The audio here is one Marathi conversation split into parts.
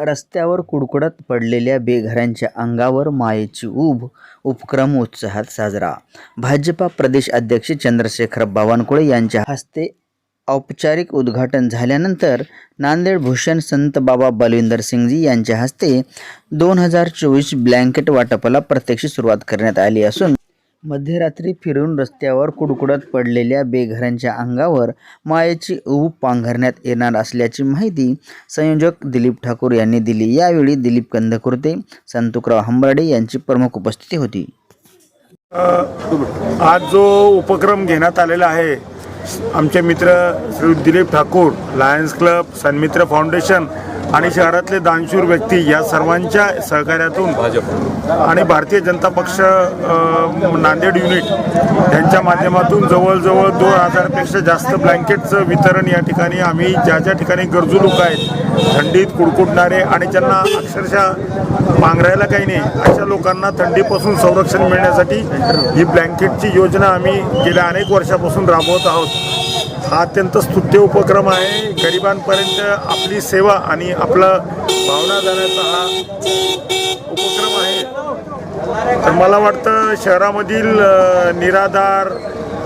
रस्त्यावर कुडकुडत पडलेल्या बेघरांच्या अंगावर मायेची ऊब उपक्रम उत्साहात साजरा. भाजपा प्रदेश अध्यक्ष चंद्रशेखर बावनकुळे यांच्या हस्ते औपचारिक उद्घाटन झाल्यानंतर नांदेड भूषण संत बाबा बलविंदर सिंगजी यांच्या हस्ते 2024 ब्लँकेट वाटपाला प्रत्यक्ष सुरुवात करण्यात आली असून मध्यरात्री फिरून रस्त्यावर कुडकुडत पडलेल्या बेघरांच्या अंगावर मायेची ऊब पांघरण्यात येणार असल्याची माहिती संयोजक दिलीप ठाकूर यांनी दिली. यावेळी दिलीप कंदकुर्ते, संतुकराव हंबर्डे यांची प्रमुख उपस्थिती होती. आज जो उपक्रम घेण्यात आलेला आहे, आमचे मित्र Shri Dilip Thakur, Lions club, Sanmitra foundation आणि शहरातले दानशूर व्यक्ती या सर्वांच्या सहकार्यातून आणि भारतीय जनता पक्ष नांदेड युनिट यांच्या माध्यमातून जवळजवळ 2000पेक्षा जास्त ब्लँकेटचं वितरण या ठिकाणी आम्ही ज्या ठिकाणी गरजू लोक आहेत, थंडीत कुडकुडणारे आणि ज्यांना अक्षरशः पांघरायला काही नाही अशा लोकांना थंडीपासून संरक्षण मिळण्यासाठी ही ब्लँकेटची योजना आम्ही गेल्या अनेक वर्षापासून राबवत आहोत. हा अत्यंत स्तुत्य उपक्रम आहे. गरिबांपर्यंत आपली सेवा आणि आपलं भावना जाण्याचा हा उपक्रम आहे. तर मला वाटतं शहरामधील निराधार,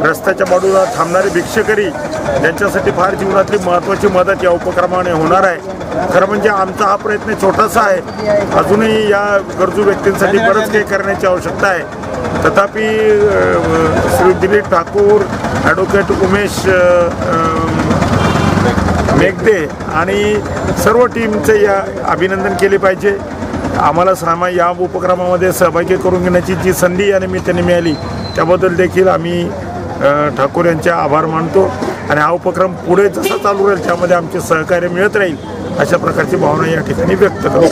रस्त्याच्या बाजूला थांबणारे भिक्षकरी यांच्यासाठी फार जीवनातली महत्त्वाची मदत या उपक्रमाने होणार आहे. खरं म्हणजे आमचा हा प्रयत्न छोटासा आहे, अजूनही या गरजू व्यक्तींसाठी बरंच काही करण्याची आवश्यकता आहे. तथापि श्री दिलीप ठाकूर, ॲडव्होकेट उमेश मेघदे आणि सर्व टीमचे या अभिनंदन केले पाहिजे. आम्हाला या उपक्रमामध्ये सहभागी करून घेण्याची जी संधी या निमित्ताने मिळाली त्याबद्दल देखील आम्ही ठाकूर यांचे आभार मानतो आणि हा उपक्रम पुढे जसा चालू राहील त्यामध्ये आमचे सहकार्य मिळत राहील अशा प्रकारची भावना या ठिकाणी व्यक्त करतो.